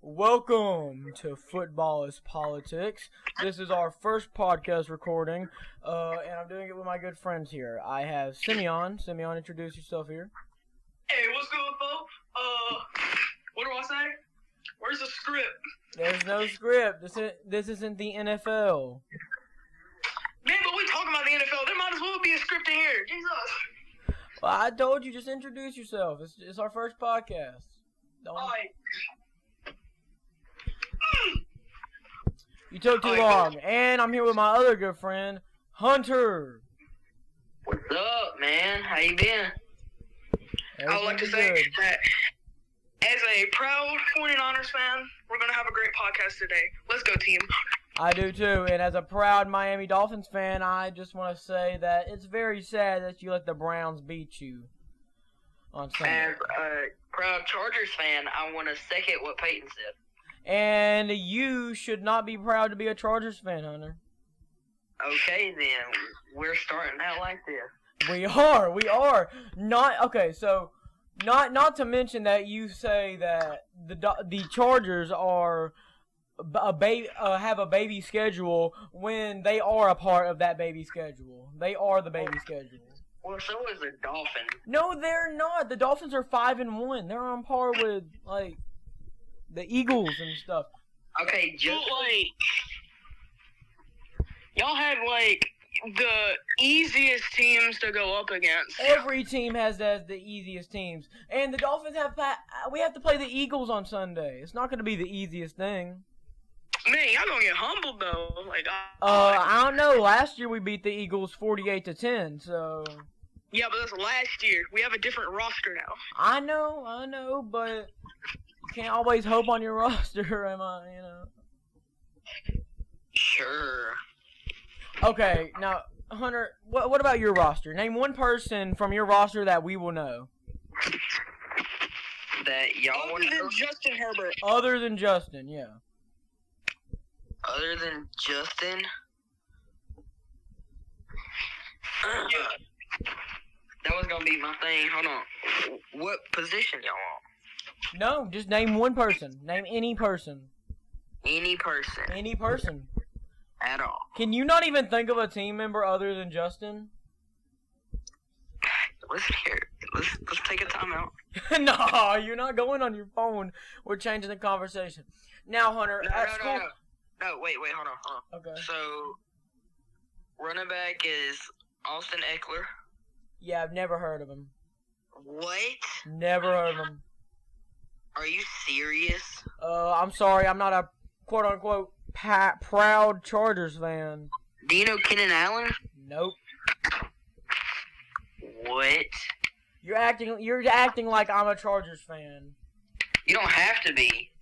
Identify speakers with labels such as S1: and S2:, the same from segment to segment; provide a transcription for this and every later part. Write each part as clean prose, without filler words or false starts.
S1: Welcome to Football is Politics. This is our first podcast recording, and I'm doing it with my good friends here. I have Simeon. Simeon, introduce yourself here.
S2: Hey, what's good, folks? What do I say? Where's the script?
S1: There's no script. This isn't the NFL.
S2: Man, but we talking about the NFL. There might as well be a script in here. Jesus.
S1: Well, I told you, just introduce yourself. It's our first podcast.
S2: Alright.
S1: You took too long. And I'm here with my other good friend, Hunter.
S3: What's up, man? How you been?
S2: I would like to say that as a proud 49ers fan, we're going to have a great podcast today. Let's go, team.
S1: I do too, and as a proud Miami Dolphins fan, I just want to say that it's very sad that you let the Browns beat you on Sunday.
S3: As a proud Chargers fan, I want to second what Peyton said.
S1: And you should not be proud to be a Chargers fan, Hunter.
S3: Okay, then. We're starting out like this.
S1: We are. Not to mention that you say that the Chargers are have a baby schedule when they are a part of that baby schedule. They are the baby schedule.
S3: Well, so is the Dolphins.
S1: No, they're not. The Dolphins are 5-1. They're on par with the Eagles and stuff.
S3: Okay, just
S2: y'all had the easiest teams to go up against.
S1: Every team has the easiest teams, and the Dolphins we have to play the Eagles on Sunday. It's not going to be the easiest thing.
S2: Man, y'all gonna get humbled though.
S1: I don't know. Last year we beat the Eagles 48-10. So.
S2: Yeah, but that's last year. We have a different roster now.
S1: I know, but you can't always hope on your roster, am I?
S3: Sure.
S1: Okay, now Hunter, what about your roster? Name one person from your roster that we will know.
S3: That y'all want to know?
S2: Justin Herbert.
S1: Other than Justin, yeah.
S3: Other than Justin? That was going to be my thing. Hold on. What position y'all want?
S1: No, just name one person. Name any person.
S3: Any person.
S1: Any person.
S3: At all.
S1: Can you not even think of a team member other than Justin?
S3: Listen here. Let's take a timeout.
S1: No, you're not going on your phone. We're changing the conversation. Now, Hunter, at school...
S3: No, wait, hold on.
S1: Okay.
S3: So, running back is Austin Eckler.
S1: Yeah, I've never heard of him.
S3: What?
S1: Never heard of him.
S3: Are you serious?
S1: I'm sorry, I'm not a quote-unquote proud Chargers fan.
S3: Do you know Keenan Allen?
S1: Nope.
S3: What?
S1: You're acting like I'm a Chargers fan.
S3: You don't have to be.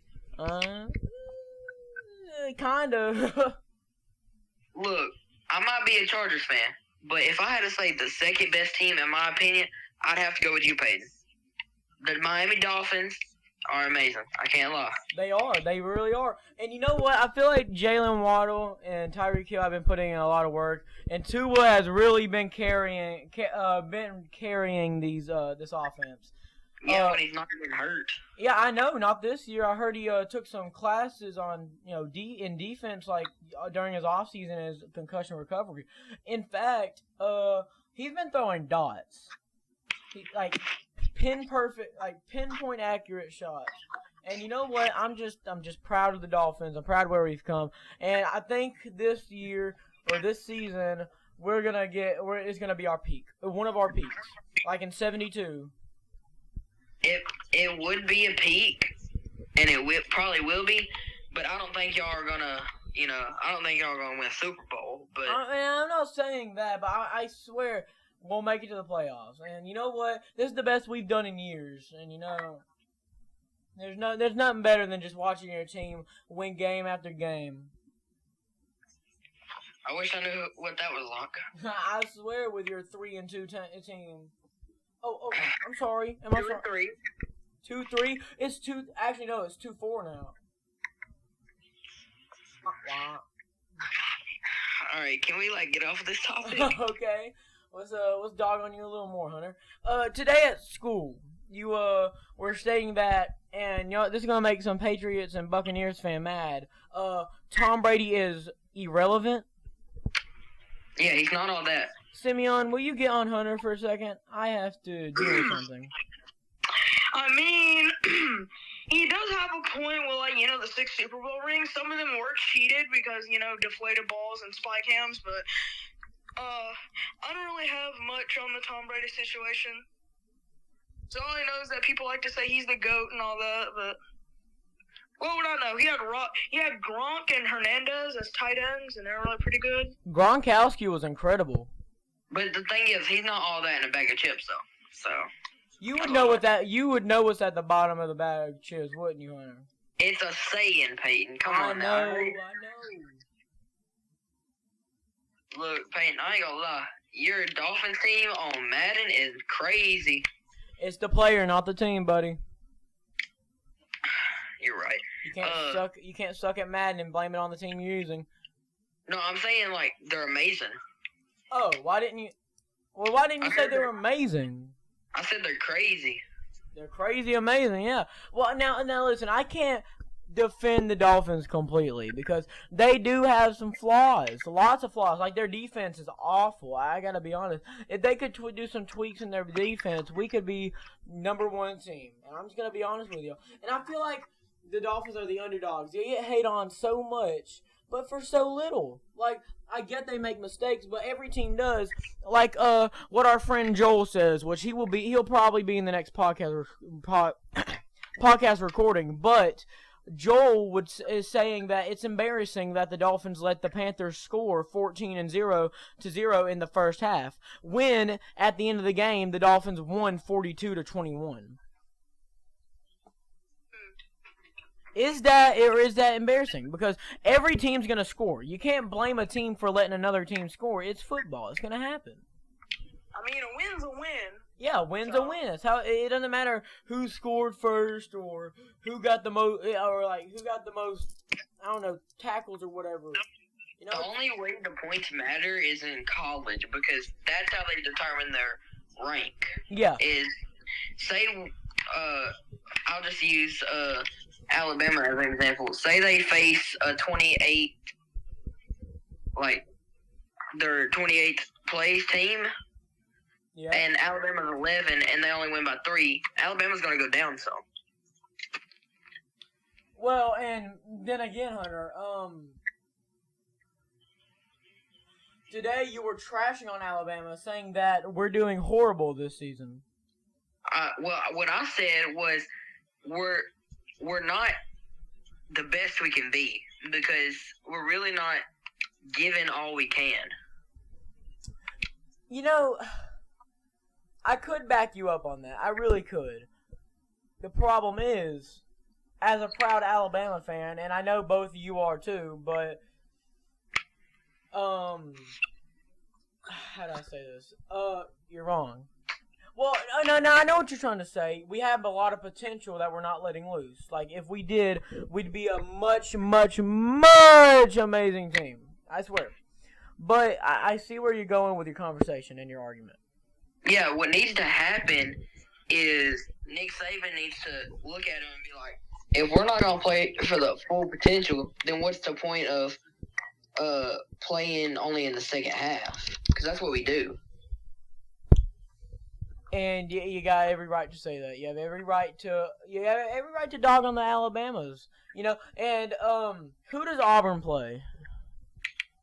S1: Kind of.
S3: Look, I might be a Chargers fan, but if I had to say the second best team, in my opinion, I'd have to go with you, Peyton. The Miami Dolphins are amazing. I can't lie.
S1: They are. They really are. And you know what? I feel like Jalen Waddle and Tyreek Hill have been putting in a lot of work, and Tua has really been carrying these this offense.
S3: Yeah, but he's not even hurt.
S1: Yeah, I know. Not this year. I heard he took some classes on in defense during his offseason, his concussion recovery. In fact, he's been throwing dots, pinpoint accurate shots. And you know what? I'm just proud of the Dolphins. I'm proud of where we've come, and I think this year or this season it's gonna be our peak, one of our peaks, like in '72.
S3: It would be a peak, and it probably will be, but I don't think y'all are gonna, I don't think y'all are gonna win a Super Bowl. But
S1: I'm not saying that, but I swear we'll make it to the playoffs. And you know what? This is the best we've done in years. And there's nothing better than just watching your team win game after game.
S3: I wish I knew what that was like.
S1: I swear, with your 3-2 team. Oh, I'm sorry. Am I sorry?
S3: 2-3.
S1: 2-3. It's 2. Actually, no. It's 2-4 now.
S3: All right, can we get off of this topic?
S1: Okay. Let's dog on you a little more, Hunter. Today at school, you were stating that, and this is gonna make some Patriots and Buccaneers fan mad. Tom Brady is irrelevant.
S3: Yeah, he's not all that.
S1: Simeon, will you get on Hunter for a second? I have to deal with something.
S2: I mean, he does have a point with, like, the 6 Super Bowl rings. Some of them were cheated because, deflated balls and spy cams, but I don't really have much on the Tom Brady situation. So all I know is that people like to say he's the GOAT and all that, but what would I know? He had Gronk and Hernandez as tight ends, and they were really pretty good.
S1: Gronkowski was incredible.
S3: But the thing is, he's not all that in a bag of chips, though. So
S1: you would know what's at the bottom of the bag of chips, wouldn't you, Hunter?
S3: it's a saying, Peyton. Come on now.
S1: I know.
S3: Look, Peyton, I ain't gonna lie. Your Dolphins team on Madden is crazy.
S1: It's the player, not the team, buddy.
S3: You're right.
S1: You can't suck at Madden and blame it on the team you're using.
S3: No, I'm saying, like, they're amazing.
S1: Oh, why didn't you say they were amazing?
S3: I said they're crazy.
S1: They're crazy amazing, yeah. Well, now listen, I can't defend the Dolphins completely because they do have some flaws, lots of flaws. Like, their defense is awful. I gotta be honest. If they could do some tweaks in their defense, we could be #1 team. And I'm just gonna be honest with you. And I feel like the Dolphins are the underdogs. They get hate on so much, but for so little. Like, I get they make mistakes, but every team does. Like, what our friend Joel says, which he'll probably be in the next podcast recording. But Joel is saying that it's embarrassing that the Dolphins let the Panthers score 14-0 in the first half, when at the end of the game the Dolphins won 42-21. Is that embarrassing? Because every team's gonna score. You can't blame a team for letting another team score. It's football. It's gonna happen.
S2: I mean, a win's a win.
S1: Yeah, win's a win. It's how it doesn't matter who scored first or who got the most, or like who got the most. I don't know, tackles or whatever. You know,
S3: the only way the points matter is in college because that's how they determine their rank.
S1: Yeah.
S3: Is say, I'll just use Alabama as an example. Say they face a 28, like their 28th place team.
S1: Yeah.
S3: And Alabama's 11, and they only win by 3. Alabama's going to go down some.
S1: Well, and then again, Hunter, today you were trashing on Alabama, saying that we're doing horrible this season.
S3: Well, what I said was we're not the best we can be because we're really not giving all we can.
S1: You know, I could back you up on that. I really could. The problem is, as a proud Alabama fan, and I know both of you are too, but, how do I say this? You're wrong. Well, no, I know what you're trying to say. We have a lot of potential that we're not letting loose. Like, if we did, we'd be a much, much, much amazing team. I swear. But I see where you're going with your conversation and your argument.
S3: Yeah, what needs to happen is Nick Saban needs to look at him and be like, if we're not going to play for the full potential, then what's the point of playing only in the second half? Because that's what we do.
S1: And you got every right to say that. You have every right to dog on the Alabamas. You know, and who does Auburn play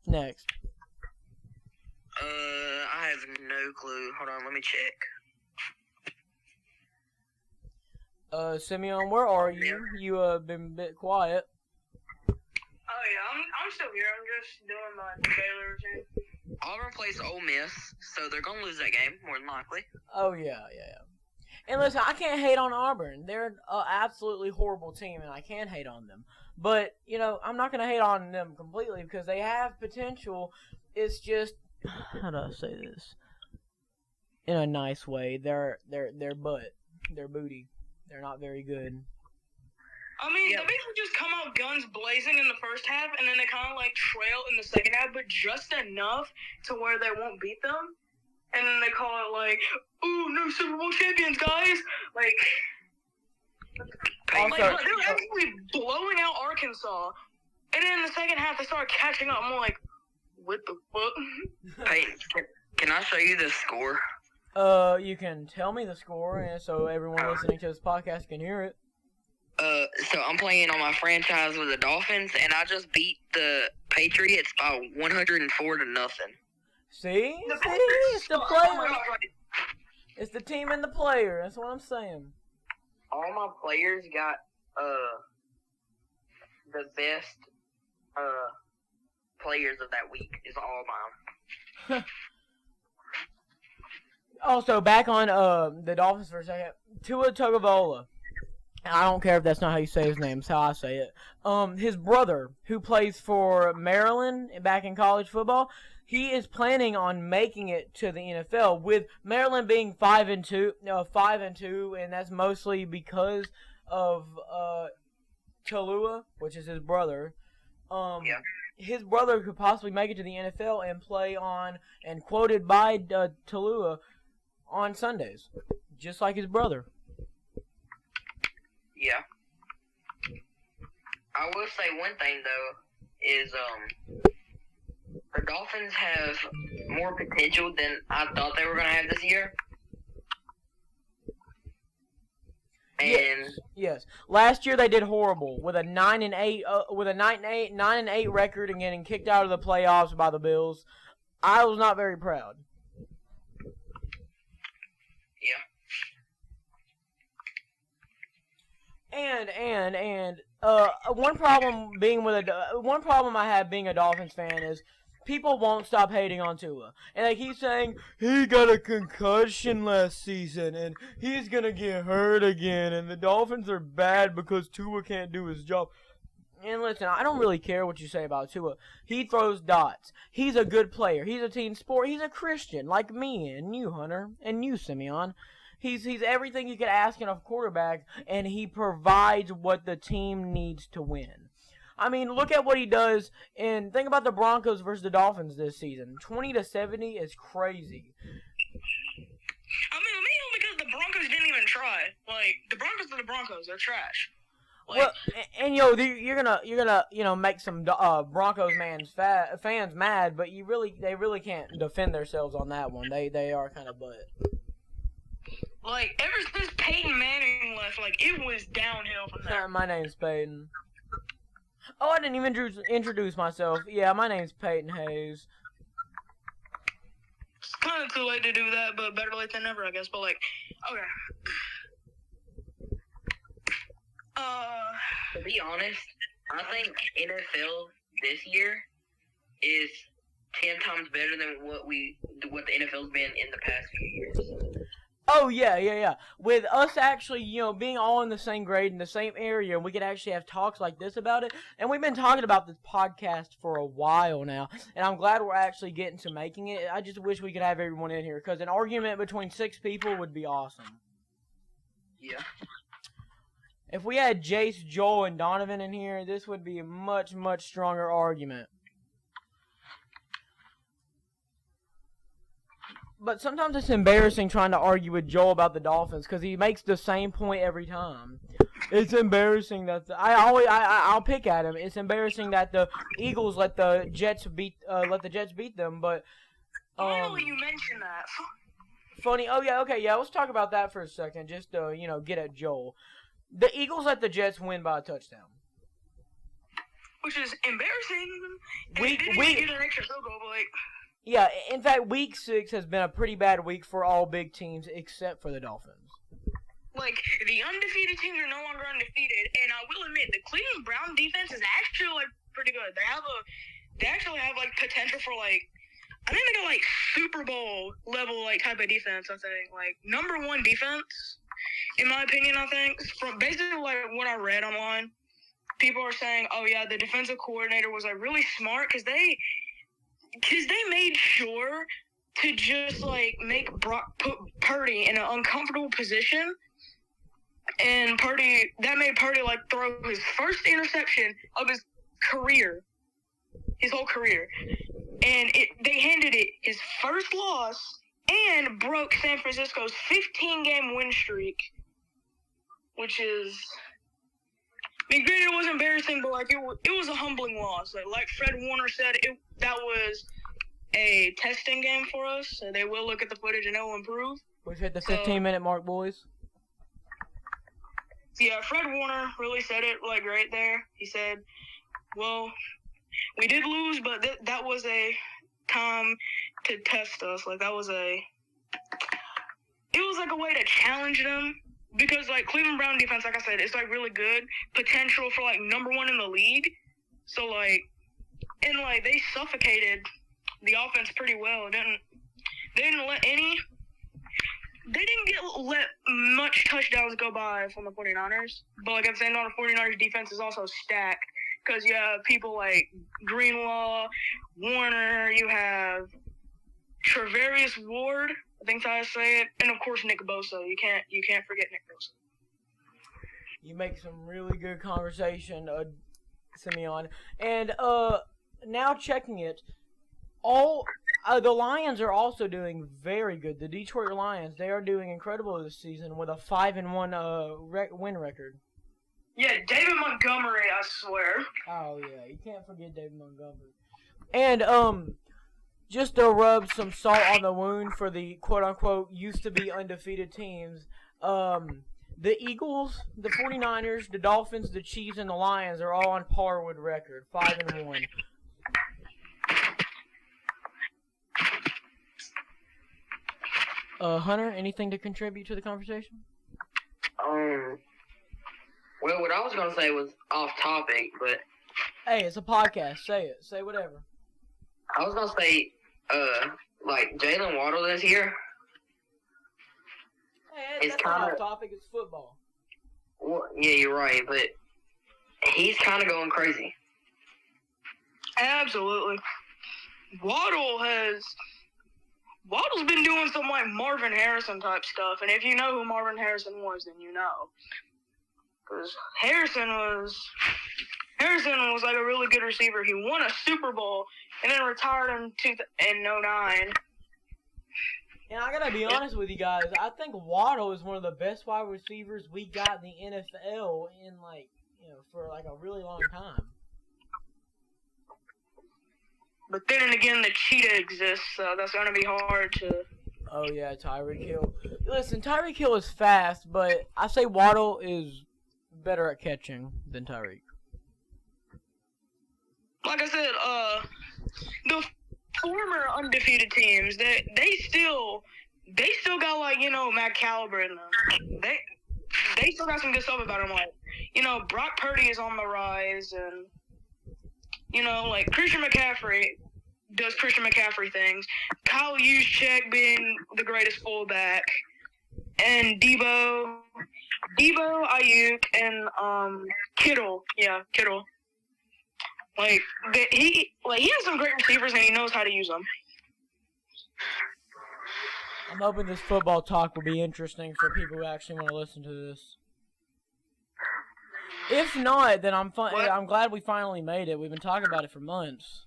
S1: next?
S3: I have no clue. Hold on, let me check.
S1: Simeon, where are you? You been a bit quiet.
S2: Oh yeah, I'm still here. I'm just doing my Baylor routine.
S3: Auburn plays Ole Miss, so they're gonna lose that game more than likely.
S1: Oh yeah. And listen, I can't hate on Auburn. They're an absolutely horrible team, and I can hate on them. But you know, I'm not gonna hate on them completely because they have potential. It's just, how do I say this in a nice way? Their booty. They're not very good.
S2: I mean, they basically just come out guns blazing in the first half, and then they kind of like trail in the second half, but just enough to where they won't beat them. and then they call it like, "Ooh, no Super Bowl champions, guys!" Like,
S1: Also,
S2: they were actually blowing out Arkansas, and then in the second half they started catching up. I'm like, what the fuck?
S3: Peyton, can I show you the score?
S1: You can tell me the score, and so everyone listening to this podcast can hear it.
S3: So I'm playing on my franchise with the Dolphins, and I just beat the Patriots by 104 to nothing.
S1: See?
S2: The
S1: See?
S2: Patriots
S1: It's the
S2: suck. Oh my
S1: player.
S2: God, like,
S1: It's the team and the player. That's what I'm saying.
S3: All my players got the best players of that week is all mine.
S1: Also, back on the Dolphins for a second. Tua Tagovailoa. I don't care if that's not how you say his name. It's how I say it. His brother, who plays for Maryland back in college football, he is planning on making it to the NFL. With Maryland being 5-2, and that's mostly because of Talua, which is his brother.
S3: Yeah.
S1: His brother could possibly make it to the NFL and play on, and quoted by Talua, on Sundays, just like his brother.
S3: Yeah. I will say one thing though is the Dolphins have more potential than I thought they were gonna have this year. And
S1: Yes. Last year they did horrible with a 9-8 record and getting kicked out of the playoffs by the Bills. I was not very proud.
S3: yeah.
S1: And one problem I have being a Dolphins fan is people won't stop hating on Tua. And they keep saying, he got a concussion last season, and he's going to get hurt again, and the Dolphins are bad because Tua can't do his job. And listen, I don't really care what you say about Tua. He throws dots. He's a good player. He's a team sport. He's a Christian, like me and you, Hunter, and you, Simeon. He's everything you could ask in a quarterback, and he provides what the team needs to win. I mean, look at what he does, and think about the Broncos versus the Dolphins this season. 20-70 is crazy.
S2: I mean, mainly because the Broncos didn't even try. Like, the Broncos are the Broncos. They're trash. Like,
S1: Well, and you're gonna make some Broncos fans mad, but they really can't defend themselves on that one. They are kind of butt.
S2: like, ever since Peyton Manning left, like, it was downhill from there.
S1: My name's Peyton. Oh, I didn't even introduce myself. Yeah, my name's Peyton Hayes.
S2: It's kind of too late to do that, but better late than never, I guess. But, like, okay.
S3: To be honest, I think NFL this year is 10 times better than what the NFL's been in the past few years.
S1: Oh, yeah. With us actually, being all in the same grade, in the same area, we could actually have talks like this about it. And we've been talking about this podcast for a while now, and I'm glad we're actually getting to making it. I just wish we could have everyone in here, because an argument between 6 people would be awesome.
S3: Yeah.
S1: If we had Jace, Joel, and Donovan in here, this would be a much, much stronger argument. But sometimes it's embarrassing trying to argue with Joel about the Dolphins because he makes the same point every time. It's embarrassing that I'll pick at him. It's embarrassing that the Eagles let the Jets beat them. But
S2: Finally, you mentioned that.
S1: funny. Oh yeah, okay, yeah. Let's talk about that for a second, just to get at Joel. The Eagles let the Jets win by a touchdown.
S2: Which is embarrassing. And
S1: We-
S2: they didn't even get an extra field goal, but, like,
S1: Yeah, in fact, Week 6 has been a pretty bad week for all big teams except for the Dolphins.
S2: the undefeated teams are no longer undefeated, and I will admit the Cleveland Brown defense is actually like pretty good. They actually have like potential for like, I think they got like Super Bowl level like type of defense. I think like #1 defense, in my opinion. I think from basically like what I read online, people are saying, oh yeah, the defensive coordinator was like really smart because they made sure to just like put Purdy in an uncomfortable position. And that made Purdy like throw his first interception of his career, his whole career, and they handed it his first loss and broke San Francisco's 15-game win streak, which is. I mean, granted, it was embarrassing, but like it was a humbling loss. Like Fred Warner said, that was a testing game for us. So they will look at the footage and it will improve.
S1: We've hit the 15-minute mark, boys.
S2: Yeah, Fred Warner really said it like right there. He said, "Well, we did lose, but that was a time to test us. Like it was like a way to challenge them." Because, like, Cleveland Brown defense, like I said, it's, like, really good. Potential for, like, #1 in the league. So, like, and, like, they suffocated the offense pretty well. They didn't let much touchdowns go by from the 49ers. But, like, at the same time, the 49ers defense is also stacked. Because you have people like Greenlaw, Warner, you have Travarius Ward, I think that's how I say it, and of course Nick Bosa. You can't forget Nick Bosa.
S1: You make some really good conversation, Simeon. And now checking it, the Lions are also doing very good. The Detroit Lions, they are doing incredible this season with a 5-1 win record.
S2: Yeah, David Montgomery, I swear.
S1: Oh yeah, you can't forget David Montgomery. And just to rub some salt on the wound for the quote-unquote used-to-be undefeated teams, the Eagles, the 49ers, the Dolphins, the Chiefs, and the Lions are all on par with record, 5-1. Hunter, anything to contribute to the conversation?
S3: Well, what I was gonna say was off topic, but
S1: hey, it's a podcast. Say it. Say whatever.
S3: I was gonna say, like Jalen Waddle this year.
S1: Hey, that's not off topic. It's football.
S3: Well, yeah, you're right, but he's kind of going crazy.
S2: Absolutely. Waddle's been doing some like Marvin Harrison type stuff, and if you know who Marvin Harrison was, then you know. Because Harrison was like a really good receiver. He won a Super Bowl and then retired in 2009.
S1: And I gotta be honest with you guys, I think Waddle is one of the best wide receivers we got in the NFL in for like a really long time.
S2: But then again, the cheetah exists, so that's gonna be hard to.
S1: Oh yeah, Tyreek Hill. Listen, Tyreek Hill is fast, but I say Waddle is better at catching than Tyreek.
S2: Like I said, the former undefeated teams, they still got like Matt Caliber in them. They still got some good stuff about them. Like Brock Purdy is on the rise, and like Christian McCaffrey does Christian McCaffrey things. Kyle Juszczyk being the greatest fullback, and Debo, Ayuk, and Kittle. Yeah, Kittle. Like he has some great receivers and he knows how to use them.
S1: I'm hoping this football talk will be interesting for people who actually want to listen to this. If not, then I'm glad we finally made it. We've been talking about it for months.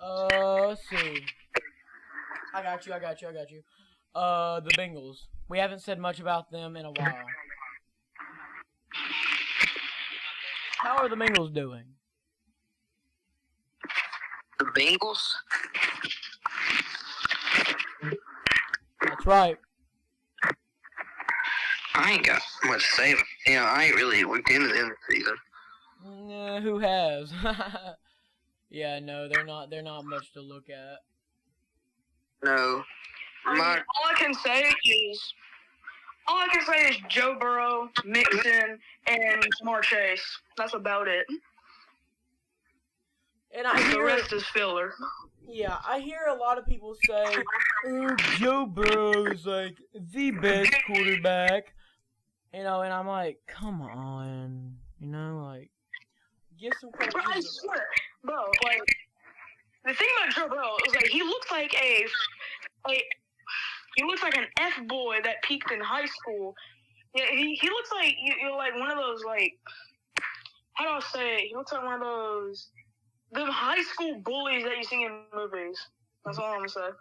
S1: Let's see. I got you. The Bengals. We haven't said much about them in a while. How are the Bengals doing?
S3: The Bengals?
S1: That's right.
S3: I ain't got much to say. I ain't really looked into them this season.
S1: Who has? Yeah, no, they're not much to look at.
S3: No.
S2: All I can say is Joe Burrow, Mixon, and Jamar Chase. That's about it.
S1: And the
S2: rest is filler.
S1: Yeah, I hear a lot of people say, "Oh, Joe Burrow is like the best quarterback," and I'm like, "Come on, give some credit."
S2: Bro, I swear, like the thing about Joe Burrow is like he looks like an F-boy that peaked in high school. Yeah, he looks like you're like one of those like how do I say it? He looks like one of those the high school bullies that you see in movies. That's all I'm gonna say.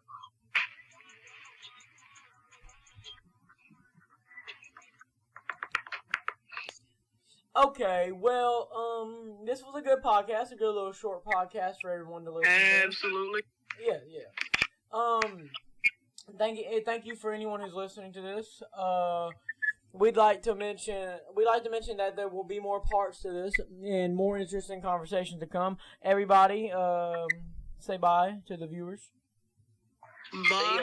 S1: Okay, well, this was a good podcast, a good little short podcast for everyone to listen to.
S2: Absolutely.
S1: Yeah. Thank you for anyone who's listening to this. We'd like to mention that there will be more parts to this and more interesting conversations to come. Everybody, say bye to the viewers.
S2: Bye.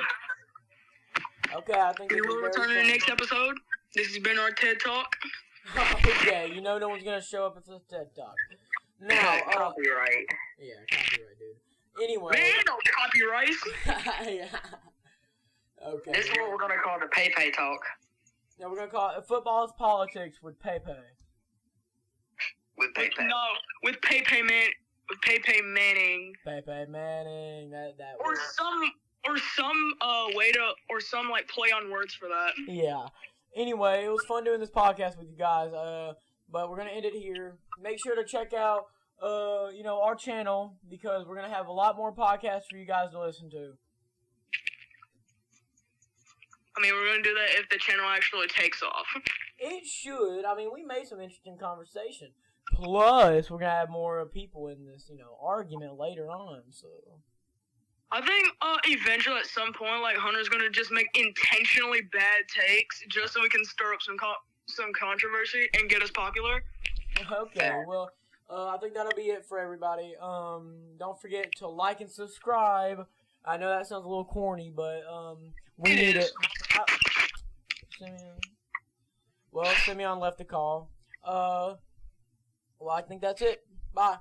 S1: Okay, I think
S2: We will return in the next episode. This has been our TED Talk.
S1: Yeah, you know no one's gonna show up if it's a TED Talk. Now,
S3: Copyright.
S1: yeah, copyright, dude. Anyway.
S2: Man, don't copyright.
S1: Yeah. Okay.
S3: This is what we're gonna call the Pepe Talk.
S1: Now we're gonna call it Football is Politics with Pepe.
S3: With Pepe.
S2: No, with Pepe Manning.
S1: Pepe Manning. That.
S2: Or some like play on words for that.
S1: Yeah. Anyway, it was fun doing this podcast with you guys. But we're gonna end it here. Make sure to check out our channel because we're gonna have a lot more podcasts for you guys to listen to.
S2: I mean, we're gonna do that if the channel actually takes off.
S1: It should. I mean, we made some interesting conversation. Plus, we're gonna have more people in this, argument later on. So.
S2: I think eventually at some point, like Hunter's gonna just make intentionally bad takes just so we can stir up some controversy and get us popular.
S1: Okay, well, I think that'll be it for everybody. Don't forget to like and subscribe. I know that sounds a little corny, but we need it. Simeon left the call. Well, I think that's it. Bye.